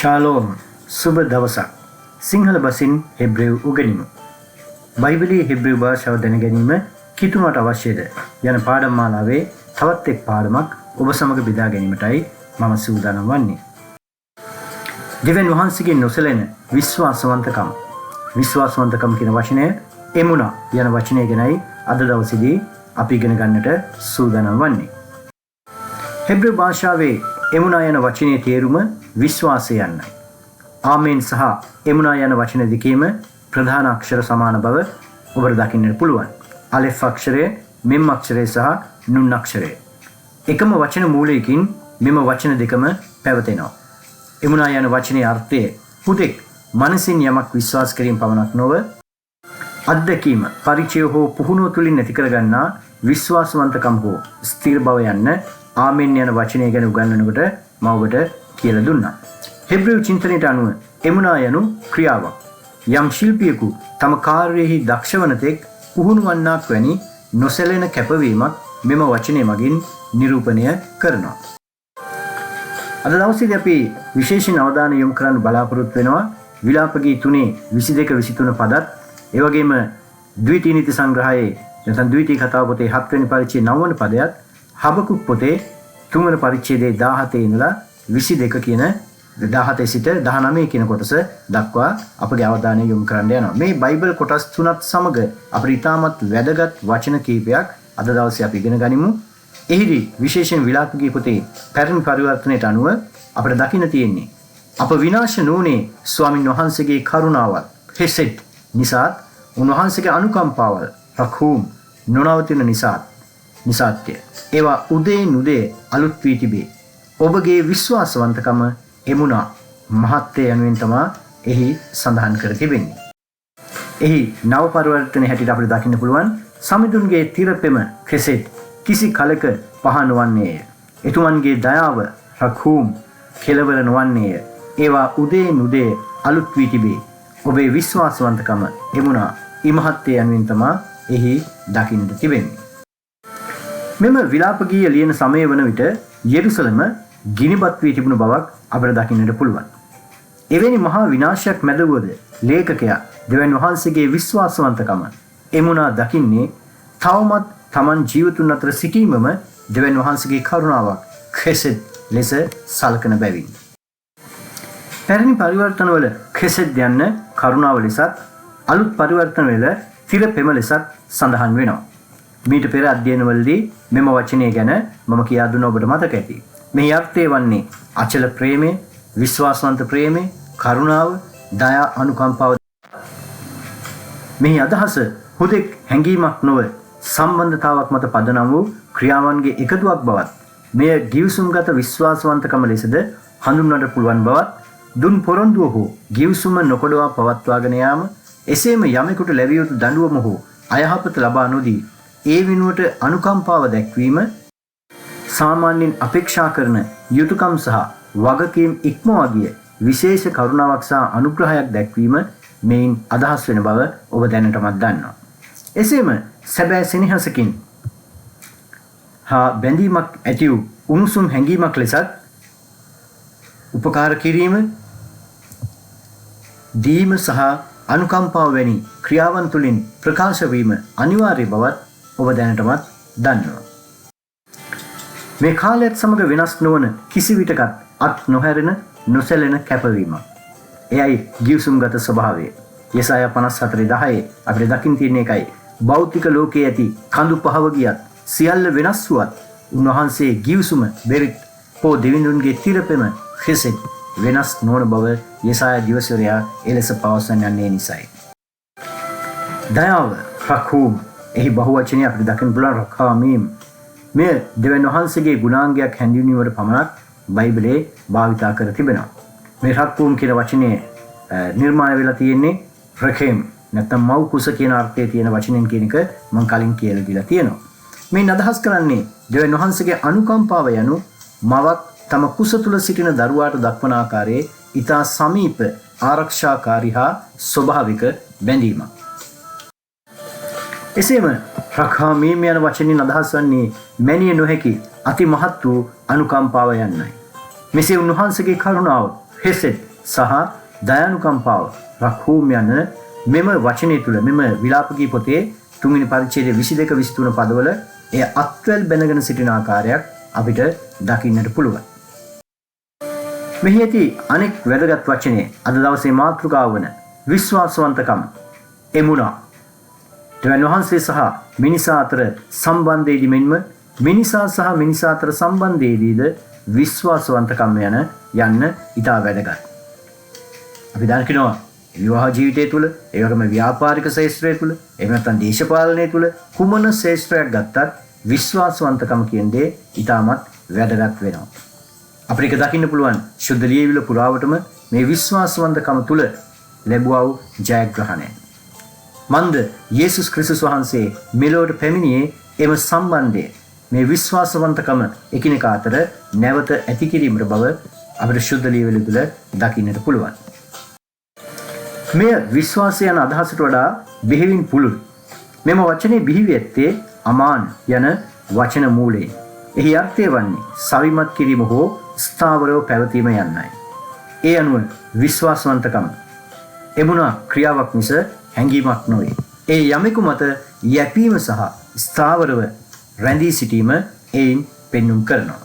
ශාලෝම් සුබ දවසක්. සිංහල බසින් හෙබ්‍රෙව් උගනිමු. බයිබලයේ හෙබ්‍රෙව් භාෂාව දැන ගැනීම කිතුමට අවශ්‍යද යන පාඩම් මාලාවේ තවත් එක් පාඩමක් ඔබ සමග බෙදා ගැනීමටයි මම සූදානම් වන්නේ. දෙවියන් වහන්සේගේ නොසැලෙන විශ්වාසවන්තකම. විශ්වාසවන්තකම කියන වචනය එමුනා යන වචනය ගැනයි අද දවසේදී අපි ඉගෙන ගන්නට සූදානම් වන්නේ. හෙබ්‍රෙව් භාෂාවේ එමුනා යන වචනේ තේරුම විශ්වාසය යන්නයි. ආමේන් සහ එමුනා යන වචන දෙකේම ප්‍රධාන අක්ෂර සමාන බව ඔබට දකින්නට පුළුවන්. අලෙෆ් අක්ෂරය, මෙම් අක්ෂරය සහ නුන් අක්ෂරය. එකම වචන මූලයකින් මෙම වචන දෙකම පැවතෙනවා. එමුනා යන වචනේ අර්ථය හුදෙක් මනසින් යමක් විශ්වාස කිරීම පමණක් නොව අත්දැකීම, පරිචය හෝ පුහුණුව තුළින් ඇති කරගන්නා විශ්වාසවන්තකම් හෝ ස්ථිර බව යන්න ආමෙන් යන වචනය ගැන උගන්වනකොට මම ඔබට කියලා දුන්නා. හෙබ්‍රෙව් චින්තනයට අනුව එමුනා යනු ක්‍රියාවක්. යම් ශිල්පියෙකු තම කාර්යයෙහි දක්ෂ වන තෙක් පුහුණු වන්නාක් වැනි නොසැලෙන කැපවීමක් මෙම වචනය මගින් නිරූපණය කරනවා. අද දවසේදී අපි විශේෂයෙන් අවධානය යොමු කරන්න බලාපොරොත්තු වෙනවා විලාප ගී 3:22-23 පදත්, ඒ වගේම ද්විතීය නීති සංග්‍රහයේ නැත්නම් ද්විතීය කතාව පොතේ 7 වෙනි පරිච්ඡේදයේ 9 වන පදයත්, හබකුක් පොතේ 3 වෙනි පරිච්ඡේදයේ 17 ඉඳලා 22 කියන 17 සිට 19 කියන කොටස දක්වා අපගේ අවධානය යොමු කරන්න යනවා. මේ බයිබල් කොටස් තුනත් සමග අපිට ඉතාමත් වැදගත් වචන කීපයක් අද දවසේ අපි ඉගෙන ගනිමු. එහිදී විශේෂයෙන් විලාප ගී පොතේ පැරණි පරිවර්තනයට අනුව අපිට දකින්න තියෙන්නේ අප විනාශ නොවුනේ ස්වාමින් වහන්සේගේ කරුණාවල් හෙසෙත් නිසාත්, උන්වහන්සේගේ අනුකම්පාවල් රඛූම් නොනවතින නිසාත්ය. ඒවා උදේ නුදේ අලුත් වී තිබේ. ඔබගේ විශ්වාසවන්තකම එමුනා මහත්ය යනුවෙන් තමයි එහි සඳහන් කර තිබෙන්නේ. එහි නව පරිවර්තන හැටියට අපිට දකින්න පුළුවන් සමිඳුන්ගේ තිරපෙම කෙසෙත් කිසි කලක පහන් නොවන්නේය. එතුමන්ගේ දයාව රඛූම් කෙලවර නොවන්නේය. ඒවා උදේ නුදේ අලුත් වී තිබේ. ඔබේ විශ්වාසවන්තකම එමුනා ඉමහත්ය යනුවෙන් තමයි එහි දකින්නට තිබෙන්නේ. මෙම විලාප ගීය ලියන සමය වන විට යෙරුසලම ගිනිබත් වී තිබුණු බවක් අපට දකින්නට පුළුවන්. එවැනි මහා විනාශයක් මැද වුවද ලේඛකයා දෙවියන් වහන්සේගේ විශ්වාසවන්තකම එමුනා දකින්නේ තවමත් Taman ජීවතුන් අතර සිටීමම දෙවියන් වහන්සේගේ කරුණාවක් කෙසෙත් ලෙස සලකන බැවින්. පැරණි පරිවර්තනවල කෙසෙත් යන්න කරුණාව ලෙසත්, අලුත් පරිවර්තනවල තිරපෙම ලෙසත් සඳහන් වෙනවා. මීට පෙර අධ්‍යයනවලදී මෙම වචනය ගැන මම කියා දුන්න ඔබට මතක ඇති. මෙහි අර්ථය වන්නේ අචල ප්‍රේමය, විශ්වාසවන්ත ප්‍රේමය, කරුණාව, දයා, අනුකම්පාව. මෙහි අදහස හුදෙක් හැඟීමක් නොව සම්බන්ධතාවක් මත පදනම් වූ ක්‍රියාවන්ගේ එකතුවක් බවත්, මෙය ගිවිසුම්ගත විශ්වාසවන්තකම ලෙසද හඳුන්වන්නට පුළුවන් බවත්, දුන් පොරොන්දුව හෝ ගිවිසුම නොකඩවා පවත්වාගෙන යාම, එසේම යමෙකුට ලැබිය යුතු දඬුවම හෝ අයහපත ලබා නොදී ඒ වෙනුවට අනුකම්පාව දැක්වීම, සාමාන්‍යයෙන් අපේක්ෂා කරන යුතුයකම් සහ වගකීම් ඉක්මවා ගිය විශේෂ කරුණාවක් සහ අනුග්‍රහයක් දැක්වීම මෙයින් අදහස් වෙන බව ඔබ දැනටමත් දන්නවා. එසේම සැබෑ සෙනෙහසකින් හා බැඳීමක් ඇති වූ උණුසුම් හැඟීමක් ලෙසත් උපකාර කිරීම, දීම සහ අනුකම්පාව වැනි ක්‍රියාවන් තුළින් ප්‍රකාශ වීම අනිවාර්ය බවත් ඔබ දැනටමත් දන්නවා. මේ කාලයත් සමග වෙනස් නොවන කිසි විටකත් අත් නොහැරෙන නොසැලෙන කැපවීමක්. එයයි ගිවිසුම්ගත ස්වභාවය. යෙසායා 54:10 අපිට දකින්න තියෙන එකයි. භෞතික ලෝකයේ ඇති කඳු පහව ගියත් සියල්ල වෙනස් වුවත් උන්වහන්සේ ගිවිසුම බෙරිත් හෝ දෙවිඳුන්ගේ තිරපෙම කෙසෙත් වෙනස් නොවන බව යෙසායා දිවසරයා එලෙස පවසන් යන්නේ නිසයි. දයාව රඛූම් එහි බහුවචනය අපිට දකින්න පුළුවන් රඛාමීම්. මෙය දෙවියන් වහන්සේගේ ගුණාංගයක් හැඳින්වීමට පමණක් බයිබලයේ භාවිතා කර තිබෙනවා. මේ රඛූම් කියන වචනේ නිර්මාණය වෙලා තියෙන්නේ රඛේම් නැත්නම් මව් කුස කියන අර්ථයේ තියෙන වචනෙන් කියන එක මම කලින් කියලා දීලා තියෙනවා. මේ අදහස් කරන්නේ දෙවියන් වහන්සේගේ අනුකම්පාව යනු මවක් තම කුස තුල සිටින දරුවාට දක්වන ආකාරයේ ඊතා සමීප ආරක්ෂාකාරී හා ස්වභාවික බැඳීමක්. එසේම රඛාමීම් යන වචنين අදහස් වන්නේ මැනිය නොහැකි අති මහත් වූ අනුකම්පාව යන්නයි. මෙසේ උන්වහන්සේගේ කරුණාව හෙසෙත් සහ දයානුකම්පාව රක්හූම් යන මෙම වචනය තුළ මෙම විලාප ගී පොතේ 3 වෙනි පරිච්ඡේදයේ 22 23 පදවල එය අත්වැල් බැඳගෙන සිටින ආකාරයක් අපිට දකින්නට පුළුවන්. මෙහි ඇති අනෙක් වැදගත් වචනේ අද දවසේ මාතෘකාව වන විශ්වාසවන්තකම එමුණා. දෙවියන් වහන්සේ සහ මිනිසා අතර සම්බන්ධයේදී මෙන්ම මිනිසා සහ මිනිසා අතර සම්බන්ධයේදීද විශ්වාසවන්තකම යන්න ඉතා වැදගත්. අපි දකිනවා විවාහ ජීවිතය තුළ, ඒ වගේම ව්‍යාපාරික ශාස්ත්‍රය තුළ, එහෙම නැත්නම් දේශපාලනය තුළ කුමන ශාස්ත්‍රයක් ගත්තත් විශ්වාසවන්තකම කියන දේ ඉතාමත් වැදගත් වෙනවා. අපිට දකින්න පුළුවන් ශුද්ධ ලියවිල පුරාවටම මේ විශ්වාසවන්තකම තුළ ලැබුවා වූ ජයග්‍රහණය. මන්ද යේසුස් ක්‍රිස්තුස් වහන්සේ මෙලොවට පැමිණියේ එම සම්බන්ධය මේ විශ්වාසවන්තකම එකිනෙකා අතර නැවත ඇති කිරීමට බව අපිට ශුද්ධ ලියවිල තුළ දකින්නට පුළුවන්. මෙය විශ්වාසය යන අදහසට වඩා බෙහෙවින් පුළුල්. මෙම වචනේ බිහිවී ඇත්තේ අමාන් යන වචන මූලයෙන්. එහි අර්ථය වන්නේ සවිමත් කිරීම හෝ ස්ථාවරව පැවතීම යන්නයි. ඒ අනුව විශ්වාසවන්තකම එමුණා ක්‍රියාවක් මිස හැඟීමක් නොවේ. ඒ යමෙකු මත යැපීම සහ ස්ථාවරව රැඳී සිටීම එයින් පෙන්눔 කරනවා.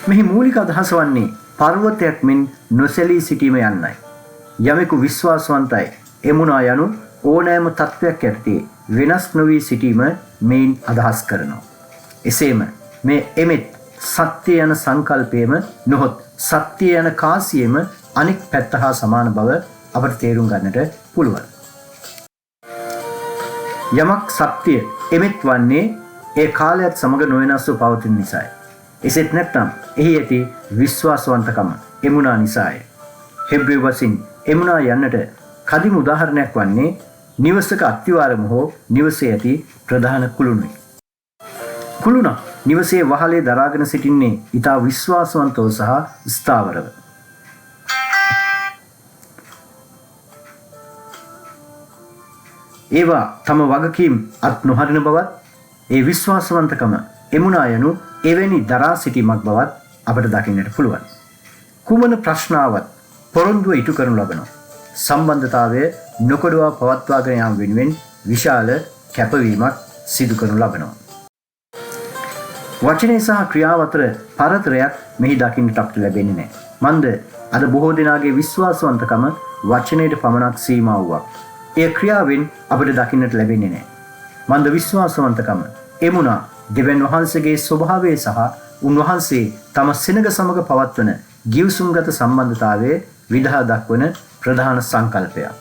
මෙහි මූලික අදහස වන්නේ පර්වතයක් මෙන් නොසැලී සිටීම යන්නයි. යමෙකු විශ්වාසවන්තයි එමුණා යනු ඕනෑම තත්වයක් යටතේ වෙනස් නොවී සිටීම මෙයින් අදහස් කරනවා. එසේම මේ එමෙත් සත්‍ය යන සංකල්පයේම නොහොත් සත්‍ය යන කාසියෙම අනෙක් පැත්ත හා සමාන බව අපට තේරුම් ගන්නට පුළුවන්. යමක් සත්‍ය එමෙත් වන්නේ ඒ කාලයත් සමග නොවෙනස්ව පවතින නිසායි. එසේත් නැත්නම් එහි ඇති විශ්වාසවන්තකම එමුණා නිසායි. හෙබ්‍රෙව් වශයෙන් එමුණා යන්නට කදිම උදාහරණයක් වන්නේ නිවසක අත්තිවාරම හෝ නිවසේ ඇති ප්‍රධාන කුළුණුයි. කුළුණා නිවසේ වහලේ දරාගෙන සිටින්නේ ඊට විශ්වාසවන්තව සහ ස්ථාවරව. ඒවා තම වගකීම් අත් නොහරින බවත් ඒ විශ්වාසවන්තකම එමුණා යනු එවැනි දරා සිටීමක් බවත් අපට දකින්නට පුළුවන්. කුමන ප්‍රශ්නාවත් පොරොන්දුව ඉටු කරනු ලබනවා. සම්බන්ධතාවය නොකඩවා පවත්වාගෙන යාම වෙනුවෙන් විශාල කැපවීමක් සිදු කරනු ලබනවා. වචනය සහ ක්‍රියාව අතර පරතරයක් මෙහි දකින්නට අපට ලැබෙන්නේ නැහැ. මන්ද අද බොහෝ දෙනාගේ විශ්වාසවන්තකම වචනයට පමණක් සීමා වූවක්. ඒ ක්‍රියාවෙන් අපට දකින්නට ලැබෙන්නේ නැහැ. මන්ද විශ්වාසවන්තකම එමුණා දෙවියන් වහන්සේගේ ස්වභාවය සහ උන්වහන්සේ තම සෙනග සමග පවත්වන ගිවිසුම්ගත සම්බන්ධතාවයේ විදහා දක්වන ප්‍රධාන සංකල්පයක්.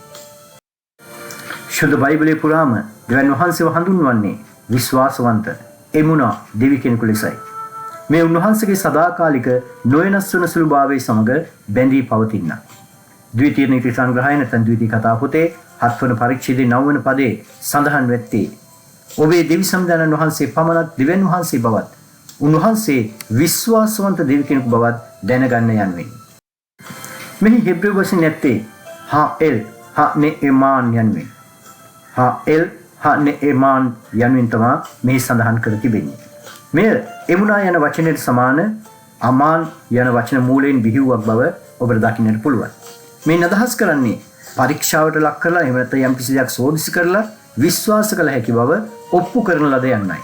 ශුද්ධ බයිබලයේ පුරාම දෙවියන් වහන්සේව හඳුන්වන්නේ විශ්වාසවන්ත එමුණා දෙවි කෙනෙකු ලෙසයි. මේ උන්වහන්සේගේ සදාකාලික නොවෙනස් වන සුළුභාවයේ සමග බැඳී පවතින. ද්විතීය නීති සංග්‍රහය නැත්නම් ද්විතීය කතා පොතේ 7 වන පරිච්ඡේදයේ 9 වන පදයේ සඳහන් වෙත්තේ ඔබේ දෙවි සම්දානන් වහන්සේ පමණක් දෙවියන් වහන්සේ බවත් උන්වහන්සේ විශ්වාසවන්ත දෙවි කෙනෙකු බවත් දැනගන්න යන්නේ. මෙහි හෙබ්‍රෙව් වචනේ නැත්තේ හාඑල් හානෙඑමාන් යන්නේ. හාඑල් හානෙඑමාන් යනුවෙන් තමයි මෙහි සඳහන් කර තිබෙන්නේ. මෙය එමුණා යන වචනයට සමාන අමාන් යන වචන මූලයෙන් බිහිවුවක් බව ඔබට දකින්නට පුළුවන්. මේ අදහස් කරන්නේ පරීක්ෂාවට ලක් කරලා එහෙම නැත්නම් යම් කිසි දෙයක් සෝදිසි කරලා විශ්වාස කළ හැකි බව ඔප්පු කරන ලද යන්නයි.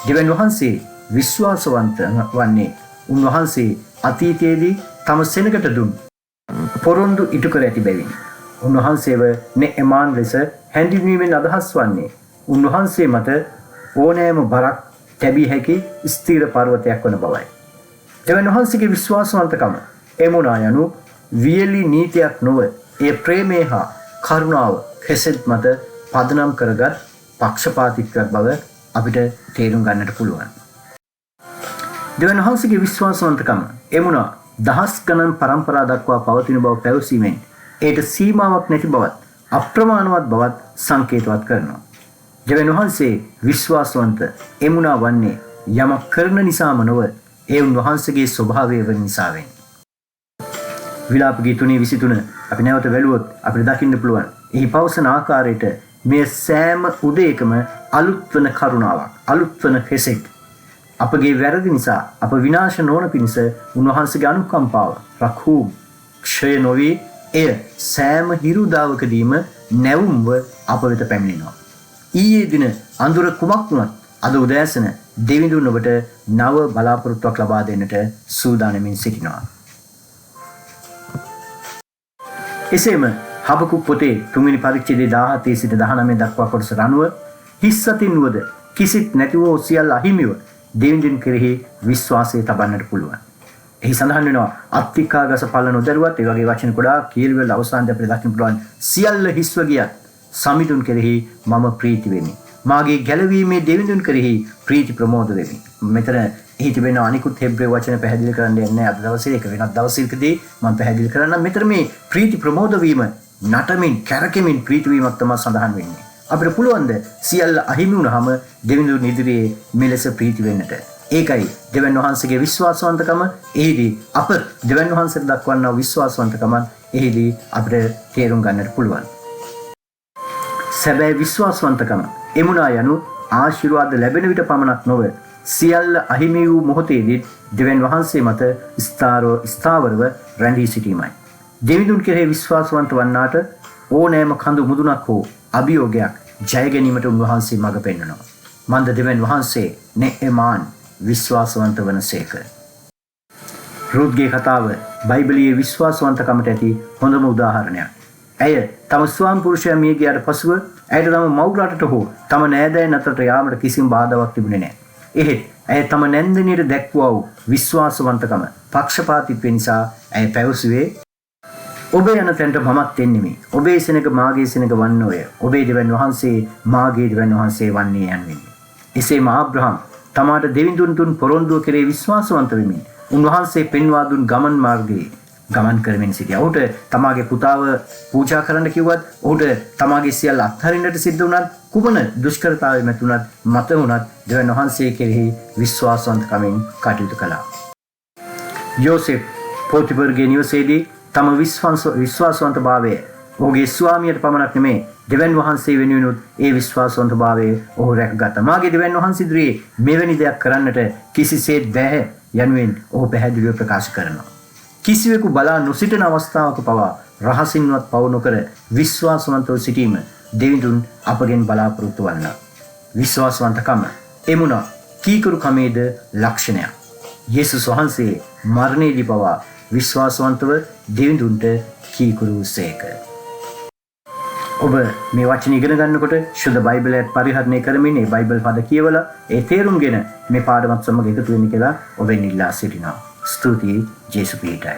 දෙවියන් වහන්සේ විශ්වාසවන්ත වන්නේ උන්වහන්සේ අතීතයේදී තම සෙනගට දුන් පොරොන්දු ඉටු කර ඇති බැවින්. උන්වහන්සේව නෙඑමාන් ලෙස හැඳින්වීමෙන් අදහස් වන්නේ උන්වහන්සේ මත ඕනෑම බරක් තැබිය හැකි ස්ථීර පර්වතයක් වන බවයි. දෙවියන් වහන්සේගේ විශ්වාසවන්තකම එමුණා යනු වියලි නීතියක් නොව ඒ ප්‍රේමය හා කරුණාව කෙසෙත් මත පදනම් කරගත් පක්ෂපාතීත්වයක් බව අපිට තේරුම් ගන්නට පුළුවන්. දෙවියන් වහන්සේගේ විශ්වාසවන්තකම එමුණා දහස් ගණන් පරම්පරා දක්වා පවතින බව පැවසීමෙන් ඒට සීමාවක් නැති බවත් අප්‍රමාණවත් බවත් සංකේතවත් කරනවා. දෙවියන් වහන්සේ විශ්වාසවන්ත එමුණා වන්නේ යමක් කරන නිසාම නොව ඒ උන්වහන්සේගේ ස්වභාවය වන නිසාවෙන්. විලාප ගී 3:23 අපි නැවත වැළුවොත් අපිට දකින්න පුළුවන්. එහි පවසන ආකාරයට මේ සෑම උදේකම අලුත් වන කරුණාවක්, අලුත් වන කෙසෙක් අපගේ වැරදි නිසා අප විනාශ නොවන පිණිස උන්වහන්සේගේ අනුකම්පාව රක්හූ ක්ෂය නොවි එය සෑම හිරුදාවකදීම නැවුම්ව අප වෙත පැමිණෙනවා. ඊයේ දින අඳුර කුමක් වුණත් අද උදෑසන දෙවිඳුන් ඔබට නව බලාපොරොත්තුවක් ලබා දෙන්නට සූදානමින් සිටිනවා. එසේම හබකුක් පොතේ 3 වෙනි පරිච්ඡේදයේ 17 සිට 19 දක්වා කොටස රණුව හිස් අතින් වුවද කිසිත් නැතිව සියල්ල අහිමිව දෙවිඳුන් කෙරෙහි විශ්වාසය තබන්නට පුළුවන්. එහි සඳහන් වෙනවා අත්තිකාගස පල නොදරුවත් ඒ වගේ වචන ගොඩාක් කීර්වල අවසානයේ අපිට දකින්න පුළුවන් සියල්ල හිස්ව ගියත් සමිඳුන් කෙරෙහි මම ප්‍රීති වෙමි. මාගේ ගැලවීමේ දෙවිඳුන් කෙරෙහි ප්‍රීති ප්‍රමෝද වෙමි. මෙතන එහි තිබෙන අනිකුත් හෙබ්‍රේ වචන පැහැදිලි කරන්න යන්නේ අද දවසේ එක වෙනත් දවසකදී මම පැහැදිලි කරන්නම්. මෙතන මේ ප්‍රීති ප්‍රමෝද වීම නටමින් කැරකෙමින් ප්‍රීති වීමක් තමයි සඳහන් වෙන්නේ. අපිට පුළුවන් ද සියල්ල අහිමි වුණාම දෙවිඳුන් ඉදිරියේ මෙලෙස ප්‍රීති වෙන්නට. ඒකයි දෙවියන් වහන්සේගේ විශ්වාසවන්තකම. එහිදී අප දෙවියන් වහන්සේට දක්වනා විශ්වාසවන්තකම එහිදී අපිට තේරුම් ගන්නට පුළුවන්. සැබෑ විශ්වාසවන්තකම එමුණා යනු ආශිර්වාද ලැබෙන විට පමණක් නොව සියල්ල අහිමි වූ මොහොතේදී දෙවියන් වහන්සේ මත ස්ථාවරව රැඳී සිටීමයි. දෙවිඳුන් කෙරෙහි විශ්වාසවන්ත වන්නාට ඕනෑම කඳු මුදුනක් හෝ අභියෝගයක් ජය ගැනීමට උන්වහන්සේ මඟ පෙන්වනවා. මන්ද දෙවියන් වහන්සේ නෙහෙමාන් විශ්වාසවන්ත වනසේක. රුත්ගේ කතාව බයිබලයේ විශ්වාසවන්තකමට ඇති හොඳම උදාහරණයක්. ඇය තම ස්වාම පුරුෂයා මිය ගියාට පසුව ඇයට තම මව් රටට හෝ තම නෑදෑයන් අතරට යාමට කිසිම බාධාවක් තිබුණේ නැහැ. එහෙත් ඇය තම නැන්දනියට දැක්වුවා වූ විශ්වාසවන්තකම පක්ෂපාතීත්වය නිසා ඇය පැවසුවේ ඔබ යන තැනට මමත් එන්නෙමි. ඔබේ සෙනඟ මාගේ සෙනඟ වන්නෝය. ඔබේ දෙවියන් වහන්සේ මාගේ දෙවියන් වහන්සේ වන්නේ යන්නේ. එසේම ආබ්‍රහම් තමාට දෙවිඳුන් දුන් පොරොන්දුව කෙරේ විශ්වාසවන්ත වෙමින් උන්වහන්සේ පෙන්වා දුන් ගමන් මාර්ගයේ ගමන් කරමින් සිටියා. ඔහුට තමාගේ පුතාව පූජා කරන්න කිව්වත්, ඔහුට තමාගේ සියල්ල අත්හරින්නට සිද්ධ වුණත්, කුමන දුෂ්කරතාවයක් මැතුණත් මත වුණත් දෙවියන් වහන්සේ කෙරෙහි විශ්වාසවන්තකමින් කටයුතු කළා. යෝසෙෆ් පොතිපර්ගේ නිවසේදී තම විශ්වාසවන්තභාවය ඔහුගේ ස්වාමියට පමණක් නෙමේ දෙවියන් වහන්සේ වෙනුවෙනුත් ඒ විශ්වාසවන්තභාවය ඔහු රැකගත්තා. මාගේ දෙවියන් වහන්සේ ඉදිරියේ මෙවැනි දෙයක් කරන්නට කිසිසේත් බැහැ යනුවෙන් ඔහු පැහැදිලිව ප්‍රකාශ කරනවා. කිසිවෙකු බලා නොසිටින අවස්ථාවක පවා රහසින්වත් පව නොකර විශ්වාසවන්තව සිටීම දෙවිඳුන් අපගෙන් බලාපොරොත්තු වන්නා. විශ්වාසවන්තකම එමුණා කීකරු කමේද ලක්ෂණයක්. යේසුස් වහන්සේ මරණයේදී පවා විශ්වාසවන්තව දෙවිඳුන්ට කීකරු සේක. ඔබ මේ වචන ඉගෙන ගන්නකොට ශුද්ධ බයිබලයත් පරිහරණය කරමින් ඒ බයිබල් පද කියවලා ඒ තේරුම්ගෙන මේ පාඩමත් සමග එකතු වෙන්න කියලා ඔබෙන් ඉල්ලා සිටිනවා. ස්තුතියි ජේසුස් පිටයි.